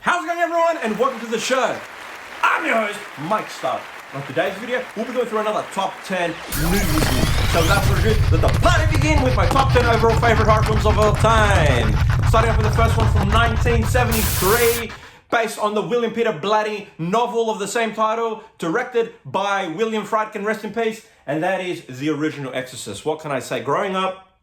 How's it going, everyone, and welcome to the show. I'm your host, Mike Stark. On today's video, we'll be going through another top 10 movies. So without further ado, let the party begin with my top 10 overall favorite horror films of all time. Starting off with the first one from 1973, based on the William Peter Blatty novel of the same title, directed by William Friedkin, rest in peace, and that is The Original Exorcist. What can I say? Growing up,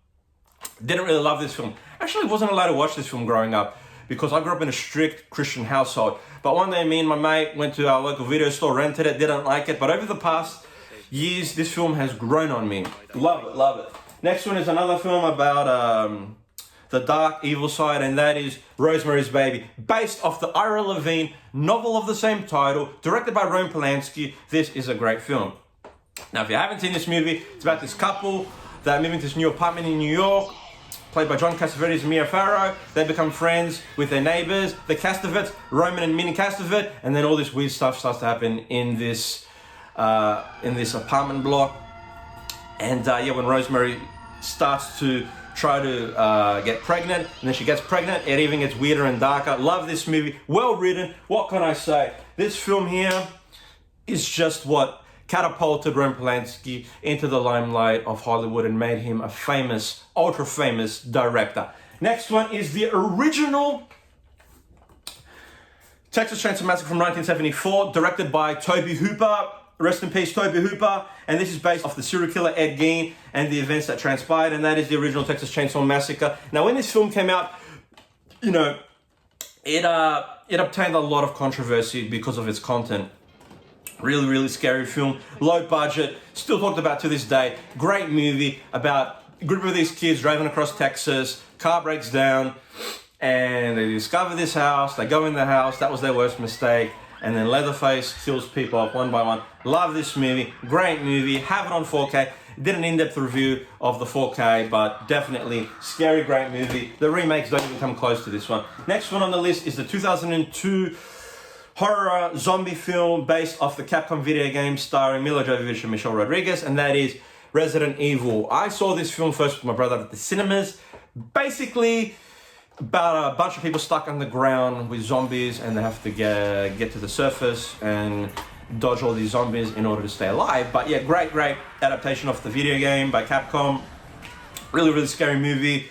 didn't really love this film. Actually, wasn't allowed to watch this film growing up because I grew up in a strict Christian household. But one day, me and my mate went to our local video store, rented it, didn't like it. But over the past years, this film has grown on me. Love it, love it. Next one is another film about the dark, evil side, and that is Rosemary's Baby, based off the Ira Levine novel of the same title, directed by Roman Polanski. This is a great film. Now, if you haven't seen this movie, it's about this couple that move into this new apartment in New York, played by John Cassavetes and Mia Farrow. They become friends with their neighbors, the Castavets, Roman and Minnie Castavet, and then all this weird stuff starts to happen in this apartment block. And when Rosemary starts to try to get pregnant, and then she gets pregnant, it even gets weirder and darker. Love this movie, well written. What can I say? This film here is just what catapulted Roman Polanski into the limelight of Hollywood and made him a famous, ultra famous director. Next one is the original Texas Chainsaw Massacre from 1974, directed by Tobe Hooper. Rest in peace, Tobe Hooper. And this is based off the serial killer Ed Gein and the events that transpired, and that is the original Texas Chainsaw Massacre. Now, when this film came out, it obtained a lot of controversy because of its content. Really, really scary film, low budget, still talked about to this day. Great movie about a group of these kids driving across Texas, car breaks down, and they discover this house, they go in the house, that was their worst mistake, and then Leatherface kills people off one by one. Love this movie, great movie, have it on 4K. Did an in-depth review of the 4K, but definitely scary, great movie. The remakes don't even come close to this one. Next one on the list is the 2002 horror zombie film based off the Capcom video game starring Mila Jovovich and Michelle Rodriguez, and that is Resident Evil. I saw this film first with my brother at the cinemas. Basically, about a bunch of people stuck underground with zombies, and they have to get to the surface and dodge all these zombies in order to stay alive. But yeah, great adaptation of the video game by Capcom. Really, really scary movie.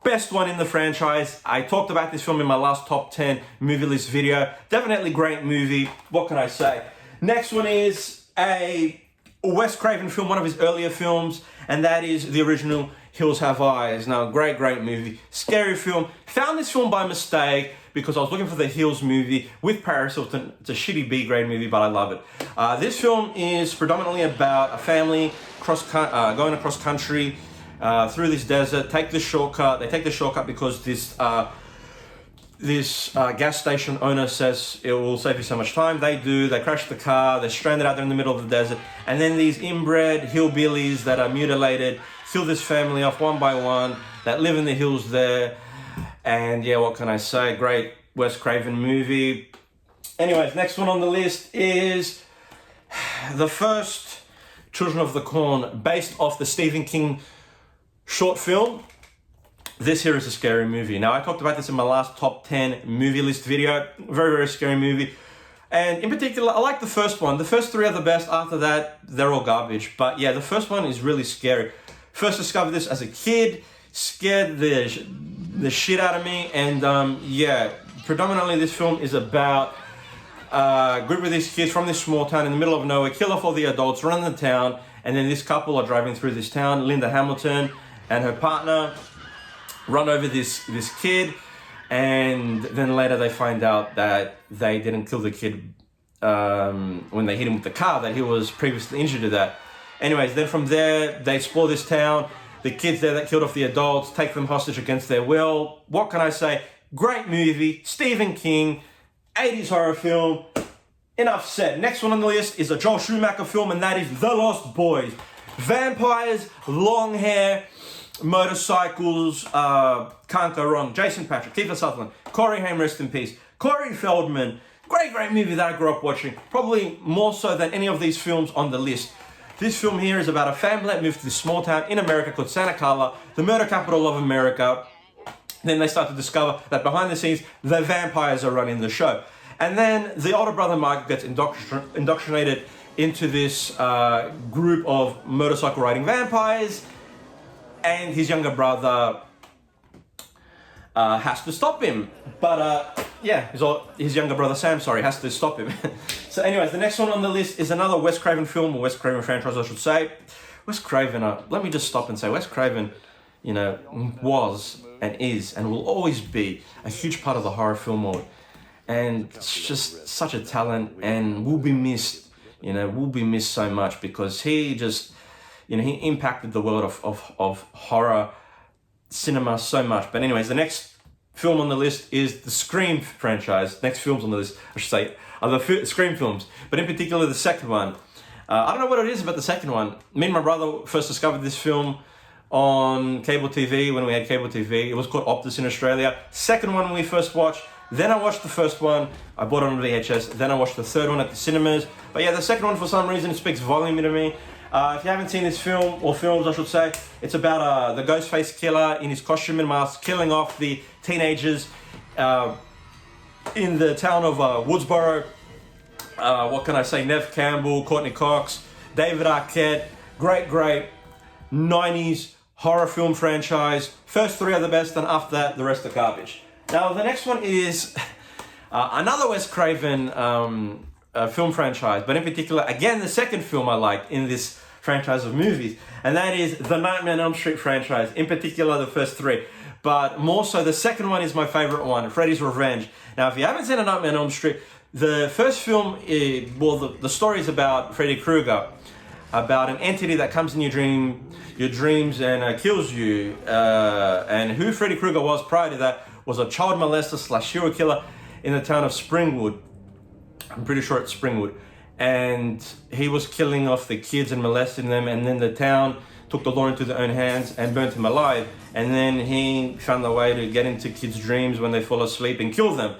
Best one in the franchise. I talked about this film in my last top 10 movie list video. Definitely great movie. What can I say? Next one is a Wes Craven film, one of his earlier films, and that is the original Hills Have Eyes. Now, great movie. Scary film. Found this film by mistake because I was looking for the Hills movie with Paris Hilton. It's a shitty B-grade movie, but I love it. This film is predominantly about a family going across country through this desert. They take the shortcut because this gas station owner says it will save you so much time. They do. They crash the car. They're stranded out there in the middle of the desert. And then these inbred hillbillies that are mutilated kill this family off one by one that live in the hills there. And yeah, what can I say? Great Wes Craven movie. Anyways, next one on the list is the first Children of the Corn, based off the Stephen King short film. This here is a scary movie. Now, I talked about this in my last top 10 movie list video. Very scary movie. And in particular, I like the first one. The first three are the best. After that, they're all garbage. But yeah, the first one is really scary. First discovered this as a kid. Scared the shit out of me. And predominantly this film is about a group of these kids from this small town in the middle of nowhere, kill off all the adults, run the town, and then this couple are driving through this town. Linda Hamilton and her partner run over this kid, and then later they find out that they didn't kill the kid when they hit him with the car, that he was previously injured to that. Anyways, then from there, they explore this town. The kids there that killed off the adults, take them hostage against their will. What can I say? Great movie, Stephen King, 80s horror film. Enough said. Next one on the list is a Joel Schumacher film, and that is The Lost Boys. Vampires, long hair, motorcycles, can't go wrong. Jason Patric, Kiefer Sutherland, Corey Haim, rest in peace. Corey Feldman, great movie that I grew up watching. Probably more so than any of these films on the list. This film here is about a family that moved to this small town in America called Santa Carla, the murder capital of America. Then they start to discover that behind the scenes, the vampires are running the show. And then the older brother Mike gets indoctrinated into this group of motorcycle riding vampires, and his younger brother has to stop him. But his younger brother Sam, has to stop him. So anyways, the next one on the list is another Wes Craven film, or Wes Craven franchise, I should say. Wes Craven, let me just stop and say, Wes Craven, was and is and will always be a huge part of the horror film world. And it's just such a talent, and will be missed, will be missed so much, because he just, he impacted the world of horror cinema so much. But anyways, the next film on the list is the Scream franchise. Next films on the list, I should say, are the Scream films, but in particular the second one. I don't know what it is about the second one. Me and my brother first discovered this film on cable TV when we had cable TV. It was called Optus in Australia. Second one we first watched. Then I watched the first one. I bought it on VHS. Then I watched the third one at the cinemas. But yeah, the second one, for some reason, it speaks volume to me. If you haven't seen this film, or films I should say, it's about the Ghostface killer in his costume and mask killing off the teenagers in the town of Woodsboro. What can I say? Nev Campbell, Courtney Cox, David Arquette. Great 90s horror film franchise. First three are the best, and after that, the rest are garbage. Now, the next one is another Wes Craven film franchise, but in particular, again, the second film I liked in this franchise of movies, and that is the Nightmare on Elm Street franchise, in particular, the first three. But more so, the second one is my favorite one, Freddy's Revenge. Now, if you haven't seen A Nightmare on Elm Street, the first film, the story is about Freddy Krueger, about an entity that comes in your dreams and kills you. And who Freddy Krueger was prior to that was a child molester / serial killer in the town of Springwood. I'm pretty sure it's Springwood. And he was killing off the kids and molesting them, and then the town took the law into their own hands and burnt him alive. And then he found a way to get into kids' dreams when they fall asleep and kill them.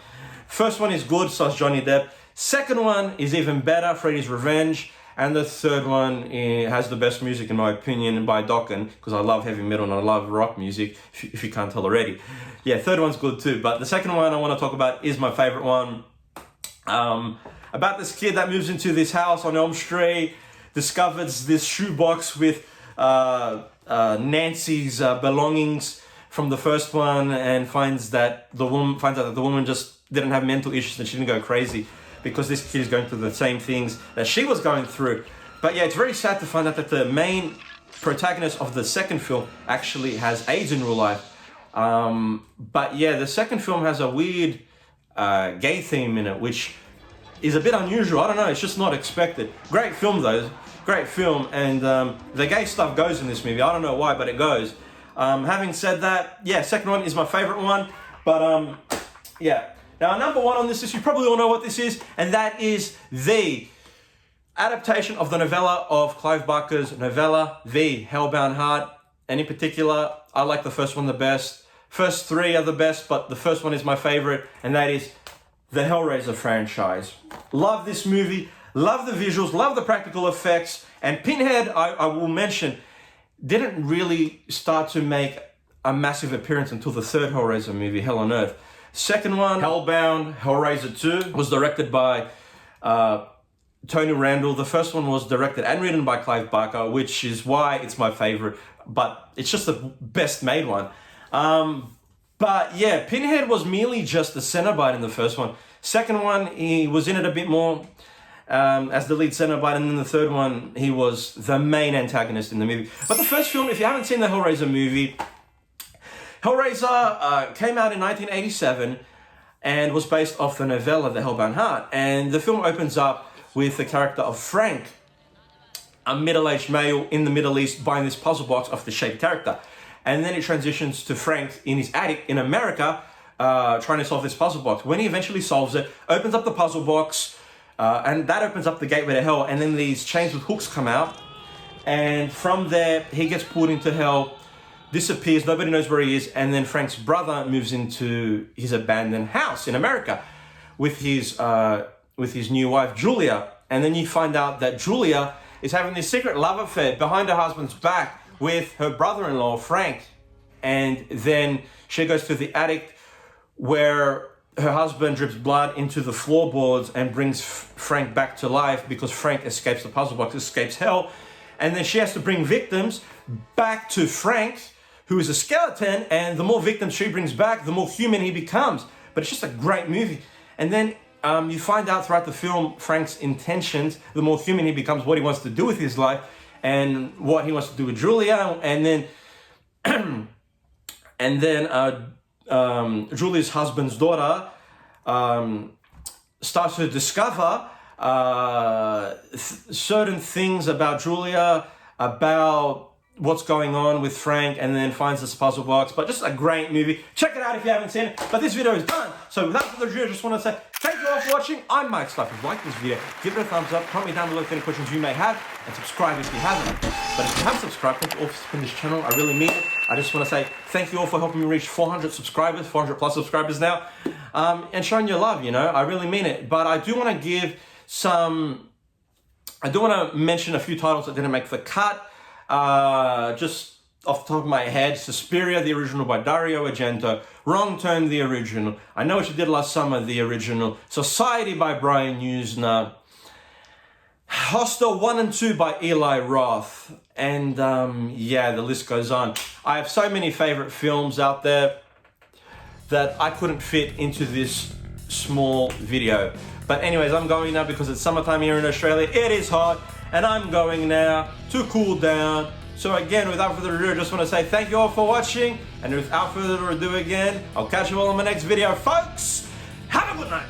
First one is good, so it's Johnny Depp. Second one is even better, Freddy's Revenge. And the third one has the best music, in my opinion, by Dokken, because I love heavy metal and I love rock music, if you can't tell already. Yeah, third one's good too, but the second one I want to talk about is my favorite one. About this kid that moves into this house on Elm Street, discovers this shoebox with Nancy's belongings from the first one, and finds out that the woman just didn't have mental issues and she didn't go crazy, because this kid is going through the same things that she was going through. But yeah, it's very sad to find out that the main protagonist of the second film actually has AIDS in real life. But yeah, the second film has a weird gay theme in it, which is a bit unusual. I don't know, it's just not expected. Great film though, great film. And the gay stuff goes in this movie. I don't know why, but it goes. Having said that, yeah, second one is my favorite one. But yeah. Now, number one on this list, you probably all know what this is, and that is the adaptation of the novella of Clive Barker's novella, The Hellbound Heart. And in particular, I like the first one the best. First three are the best, but the first one is my favorite, and that is the Hellraiser franchise. Love this movie, love the visuals, love the practical effects, and Pinhead, I will mention, didn't really start to make a massive appearance until the third Hellraiser movie, Hell on Earth. Second one, Hellbound, Hellraiser 2, was directed by Tony Randall. The first one was directed and written by Clive Barker, which is why it's my favorite, but it's just the best made one. But yeah, Pinhead was merely just the Cenobite in the first one. Second one, he was in it a bit more as the lead Cenobite, and then the third one, he was the main antagonist in the movie. But the first film, if you haven't seen the Hellraiser movie, Hellraiser came out in 1987 and was based off the novella, The Hellbound Heart. And the film opens up with the character of Frank, a middle-aged male in the Middle East buying this puzzle box of the shaped character. And then it transitions to Frank in his attic in America trying to solve this puzzle box. When he eventually solves it, opens up the puzzle box, and that opens up the gateway to hell. And then these chains with hooks come out. And from there, he gets pulled into hell, disappears, nobody knows where he is, and then Frank's brother moves into his abandoned house in America with his new wife, Julia. And then you find out that Julia is having this secret love affair behind her husband's back with her brother-in-law, Frank. and then she goes to the attic where her husband drips blood into the floorboards and brings Frank back to life because Frank escapes the puzzle box, escapes hell. And then she has to bring victims back to Frank, who is a skeleton, and the more victims she brings back, the more human he becomes. But it's just a great movie. And then you find out throughout the film Frank's intentions, the more human he becomes, what he wants to do with his life, and what he wants to do with Julia. And then Julia's husband's daughter starts to discover certain things about Julia, about what's going on with Frank, and then finds this puzzle box. But just a great movie. Check it out if you haven't seen it. But this video is done. So without further ado, I just want to say thank you all for watching. I'm Mike Stuff. If you like this video, give it a thumbs up. Comment down below with any questions you may have, and subscribe if you haven't. But if you have subscribed, thank you all for supporting this channel. I really mean it. I just want to say thank you all for helping me reach 400 subscribers, 400 plus subscribers now, and showing your love, you know. I really mean it. But I do want to mention a few titles that didn't make the cut. Just off the top of my head, Suspiria, the original by Dario Argento, Wrong Turn, the original, I Know What You Did Last Summer, the original, Society by Brian Usna, Hostel 1 and 2 by Eli Roth, and yeah, the list goes on. I have so many favorite films out there that I couldn't fit into this small video. But anyways, I'm going now because it's summertime here in Australia. It is hot, and I'm going now to cool down. So again, without further ado, I just want to say thank you all for watching, and without further ado again, I'll catch you all in my next video, folks. Have a good night.